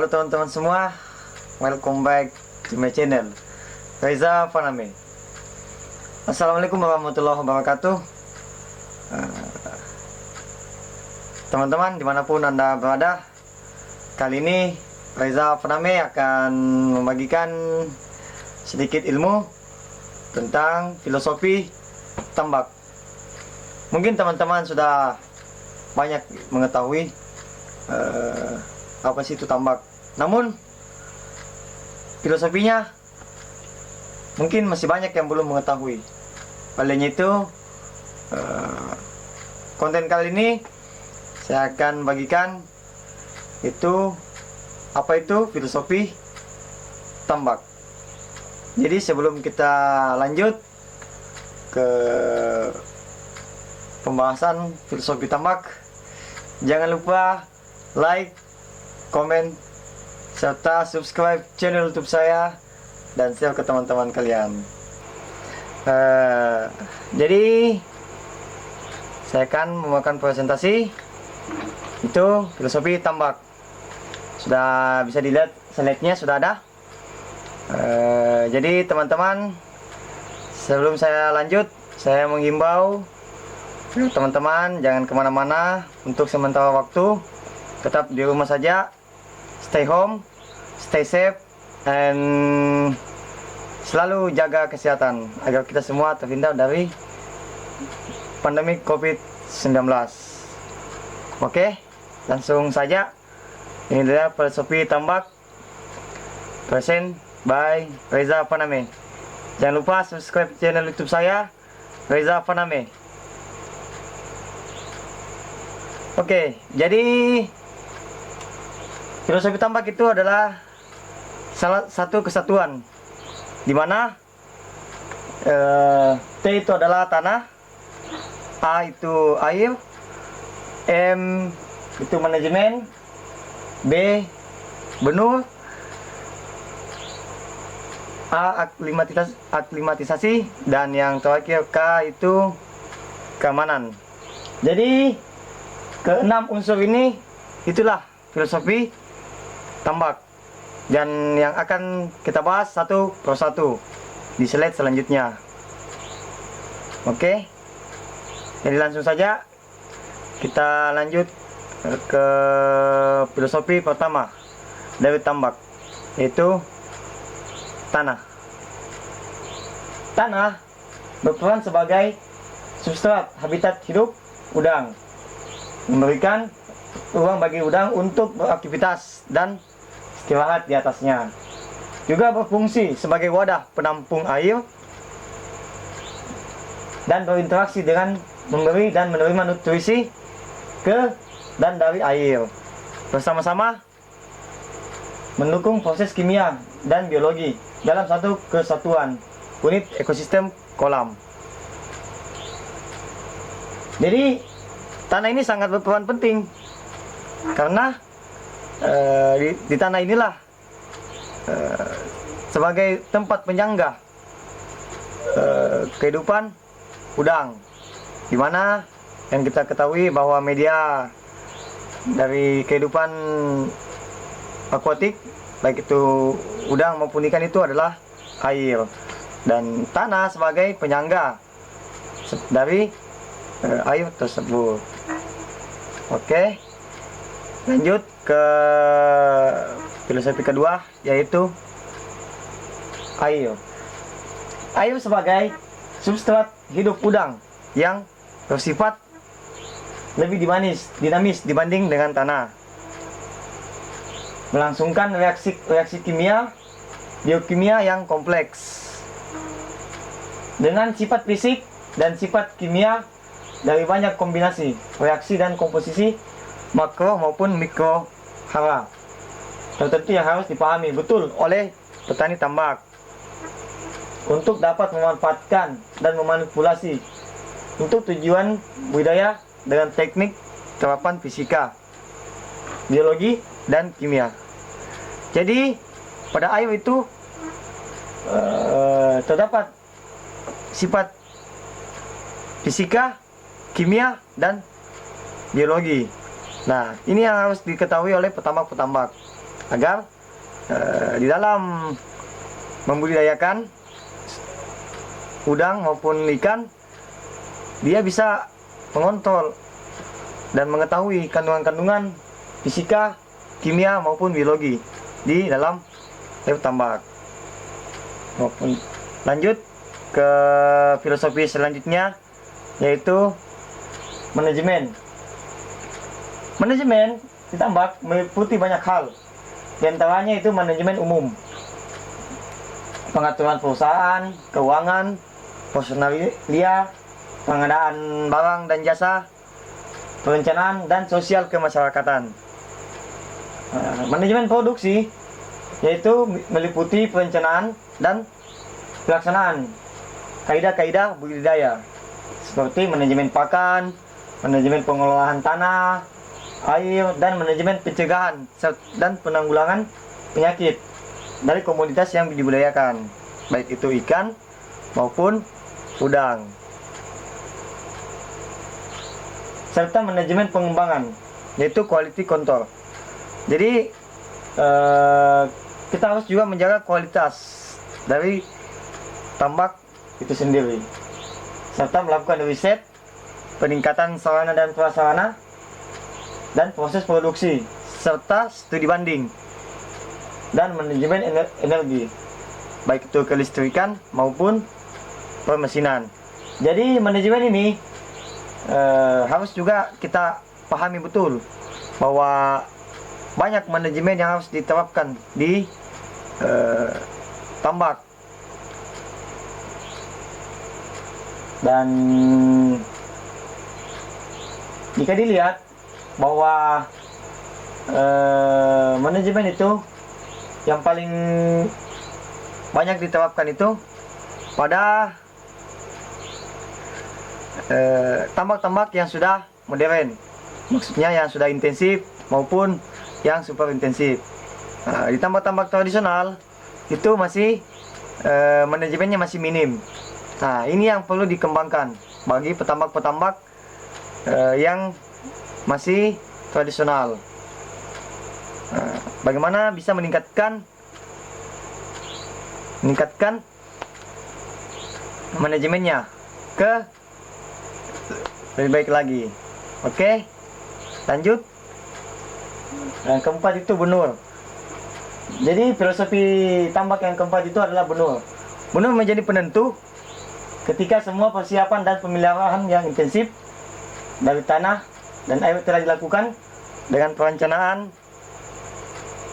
Halo teman-teman semua, welcome back to my channel Reza Faname. Assalamualaikum warahmatullahi wabarakatuh. Teman-teman dimanapun Anda berada, kali ini Reza Faname akan membagikan sedikit ilmu tentang filosofi tambak. Mungkin teman-teman sudah banyak mengetahui apa sih itu tambak. Namun filosofinya mungkin masih banyak yang belum mengetahui. Olehnya itu konten kali ini saya akan bagikan itu apa itu filosofi tambak. Jadi sebelum kita lanjut ke pembahasan filosofi tambak, jangan lupa like, komen, serta subscribe channel YouTube saya dan share ke teman-teman kalian. Jadi saya akan membawakan presentasi itu filosofi tambak. Sudah bisa dilihat slide-nya sudah ada. Jadi teman-teman, sebelum saya lanjut, saya menghimbau teman-teman jangan kemana-mana untuk sementara waktu. Tetap di rumah saja, stay home, stay safe, and selalu jaga kesehatan agar kita semua terhindar dari pandemi COVID-19. Oke, langsung saja. Ini adalah filosofi tambak present by Reza Faname. Jangan lupa subscribe channel YouTube saya, Reza Faname. Oke, jadi filosofi tambak itu adalah salah satu kesatuan di mana T itu adalah tanah, A itu air, M itu manajemen, B benur, A aklimatisasi, dan yang terakhir K itu keamanan. Jadi keenam unsur ini itulah filosofi tambak, dan yang akan kita bahas satu persatu di slide selanjutnya. Oke, jadi langsung saja kita lanjut ke filosofi pertama dari tambak, yaitu tanah. Tanah berperan sebagai substrat habitat hidup udang, memberikan ruang bagi udang untuk beraktivitas dan istirahat di atasnya. Juga berfungsi sebagai wadah penampung air dan berinteraksi dengan memberi dan menerima nutrisi ke dan dari air. Bersama-sama mendukung proses kimia dan biologi dalam satu kesatuan unit ekosistem kolam. Jadi tanah ini sangat berperan penting karena di tanah inilah sebagai tempat penyangga kehidupan udang, di mana yang kita ketahui bahwa media dari kehidupan akuatik baik itu udang maupun ikan itu adalah air, dan tanah sebagai penyangga dari air tersebut. Oke, lanjut ke filosofi kedua, yaitu air. Air sebagai substrat hidup udang yang bersifat lebih dinamis dibanding dengan tanah, melangsungkan reaksi kimia biokimia yang kompleks dengan sifat fisik dan sifat kimia dari banyak kombinasi reaksi dan komposisi makro maupun mikro hara tertentu yang harus dipahami betul oleh petani tambak untuk dapat memanfaatkan dan memanipulasi untuk tujuan budidaya dengan teknik terapan fisika, biologi, dan kimia. Jadi pada air itu terdapat sifat fisika, kimia, dan biologi. Nah, ini yang harus diketahui oleh petambak-petambak. agar di dalam membudidayakan udang maupun ikan, dia bisa mengontrol dan mengetahui kandungan-kandungan fisika, kimia maupun biologi di dalam air tambak. Maupun lanjut ke filosofi selanjutnya, yaitu manajemen. Manajemen di tambak meliputi banyak hal. Di antaranya itu manajemen umum, pengaturan perusahaan, keuangan, personalia, pengadaan barang dan jasa, perencanaan dan sosial kemasyarakatan. Manajemen produksi yaitu meliputi perencanaan dan pelaksanaan kaidah-kaidah budidaya seperti manajemen pakan, manajemen pengelolaan tanah, air, dan manajemen pencegahan dan penanggulangan penyakit dari komoditas yang dibudidayakan, baik itu ikan maupun udang. Serta manajemen pengembangan, yaitu quality control. Jadi kita harus juga menjaga kualitas dari tambak itu sendiri, serta melakukan riset, peningkatan sarana dan prasarana, dan proses produksi, serta studi banding dan manajemen energi, baik itu kelistrikan maupun permesinan. Jadi manajemen ini harus juga kita pahami betul bahwa banyak manajemen yang harus diterapkan di tambak. Dan jika dilihat bahwa manajemen itu yang paling banyak diterapkan itu pada tambak-tambak yang sudah modern, maksudnya yang sudah intensif maupun yang super intensif. Di tambak-tambak tradisional itu masih manajemennya masih minim. Nah, ini yang perlu dikembangkan bagi petambak-petambak yang masih tradisional. Bagaimana bisa meningkatkan manajemennya ke lebih baik lagi. Oke, lanjut. Yang keempat itu benur. Jadi filosofi tambak yang keempat itu adalah benur. Benur menjadi penentu ketika semua persiapan dan pemeliharaan yang intensif dari tanah dan air telah dilakukan dengan perencanaan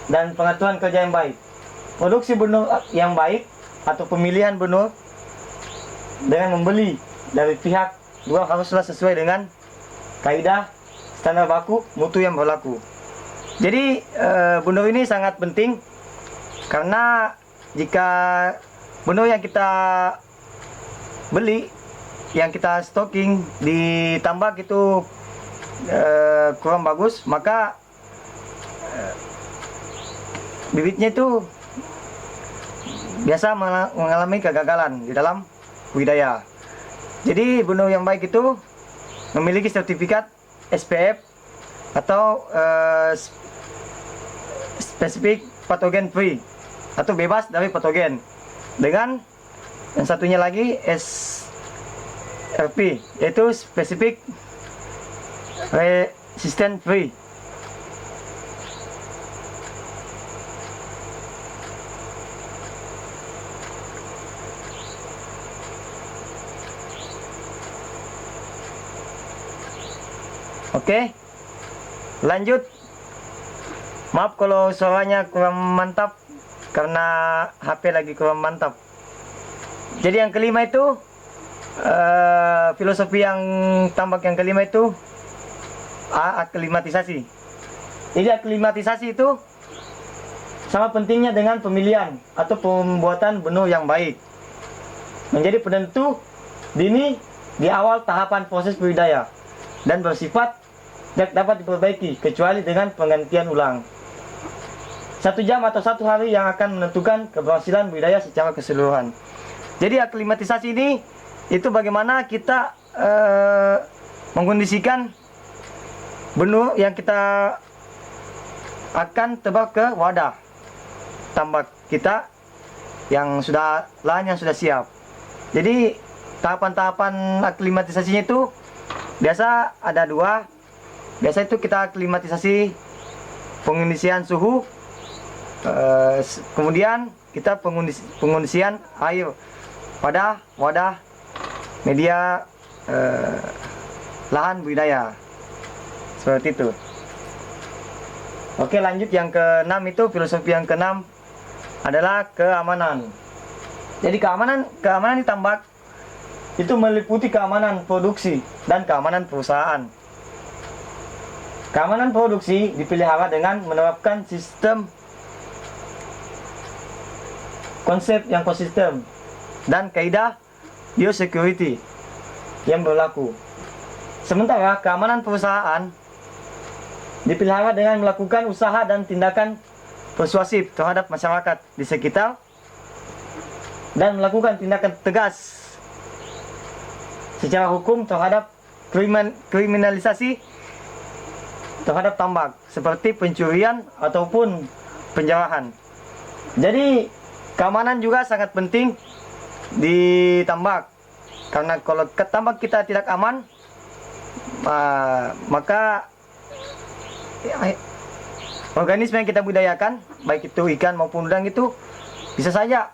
dan pengaturan kerja yang baik. Produksi benur yang baik atau pemilihan benur dengan membeli dari pihak dua haruslah sesuai dengan kaidah standar baku mutu yang berlaku. Jadi benur ini sangat penting karena jika benur yang kita beli, yang kita stocking di tambak itu kurang bagus, maka bibitnya itu biasa mengalami kegagalan di dalam budidaya. Jadi benur yang baik itu memiliki sertifikat SPF atau spesifik patogen free atau bebas dari patogen, dengan yang satunya lagi SRP yaitu spesifik resistant free. Oke, lanjut. Maaf kalau suaranya kurang mantap karena HP lagi kurang mantap. Jadi yang kelima itu filosofi yang tambak yang kelima itu aklimatisasi. Jadi aklimatisasi itu sama pentingnya dengan pemilihan atau pembuatan benur yang baik. Menjadi penentu dini di awal tahapan proses budidaya dan bersifat tidak dapat diperbaiki kecuali dengan penggantian ulang. 1 jam atau 1 hari yang akan menentukan keberhasilan budidaya secara keseluruhan. Jadi aklimatisasi ini itu bagaimana kita mengkondisikan benur yang kita akan terbawa ke wadah tambak kita yang sudah lahan yang sudah siap. Jadi tahapan-tahapan aklimatisasinya itu biasa ada dua. Biasa itu kita aklimatisasi pengondisian suhu, kemudian kita pengondisian air pada wadah media lahan budidaya, seperti itu. Oke, lanjut yang keenam. Itu filosofi yang keenam adalah keamanan. Jadi keamanan di tambak itu meliputi keamanan produksi dan keamanan perusahaan. Keamanan produksi dipelihara dengan menerapkan sistem konsep yang konsisten dan kaidah biosecurity yang berlaku. Sementara keamanan perusahaan dipelihara dengan melakukan usaha dan tindakan persuasif terhadap masyarakat di sekitar dan melakukan tindakan tegas secara hukum terhadap kriminalisasi terhadap tambak seperti pencurian ataupun penjarahan. Jadi keamanan juga sangat penting di tambak, karena kalau tambak kita tidak aman, maka organisme yang kita budidayakan, baik itu ikan maupun udang, itu bisa saja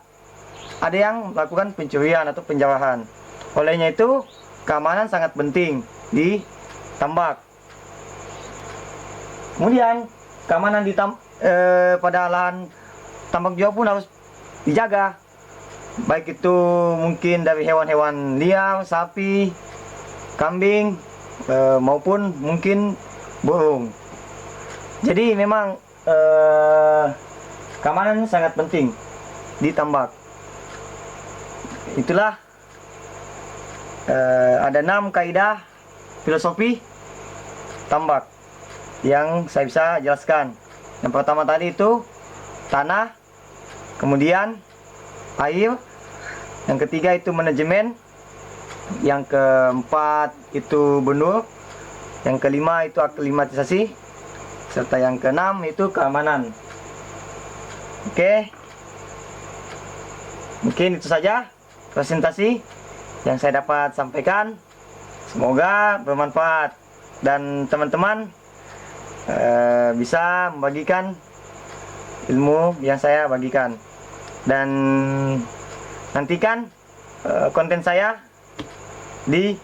ada yang melakukan pencurian atau penjarahan. Olehnya itu keamanan sangat penting di tambak. Kemudian keamanan pada lahan tambak juga pun harus dijaga, baik itu mungkin dari hewan-hewan liar, sapi, kambing, maupun mungkin burung. Jadi memang keamanan sangat penting di tambak. Itulah ada 6 kaidah filosofi tambak yang saya bisa jelaskan. Yang pertama tadi itu tanah, kemudian air, yang ketiga itu manajemen, yang keempat itu benur, yang kelima itu aklimatisasi, serta yang keenam itu keamanan. Oke, mungkin itu saja presentasi yang saya dapat sampaikan. Semoga bermanfaat dan teman-teman bisa membagikan ilmu yang saya bagikan. Dan nantikan konten saya di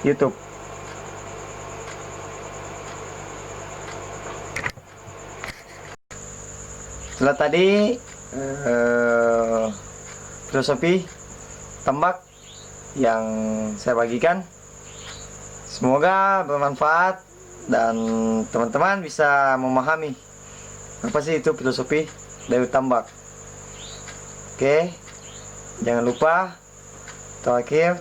YouTube. Setelah tadi filosofi tambak yang saya bagikan, semoga bermanfaat dan teman-teman bisa memahami apa sih itu filosofi dari tambak. Oke, jangan lupa terakhir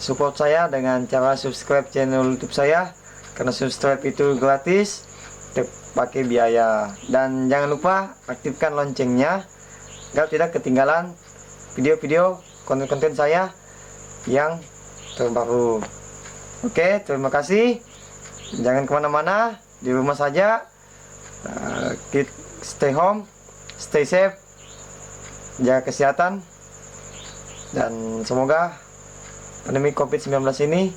support saya dengan cara subscribe channel YouTube saya, karena subscribe itu gratis, tidak pakai biaya. Dan jangan lupa aktifkan loncengnya agar tidak ketinggalan video-video konten-konten saya yang terbaru. Oke, terima kasih. Jangan kemana-mana, di rumah saja. Stay home, stay safe, jaga kesehatan, dan semoga pandemi COVID-19 ini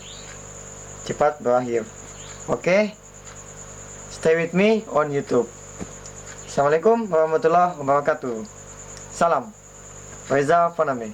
cepat berakhir. Oke, stay with me on YouTube. Assalamualaikum warahmatullahi wabarakatuh. Salam Reza Faname.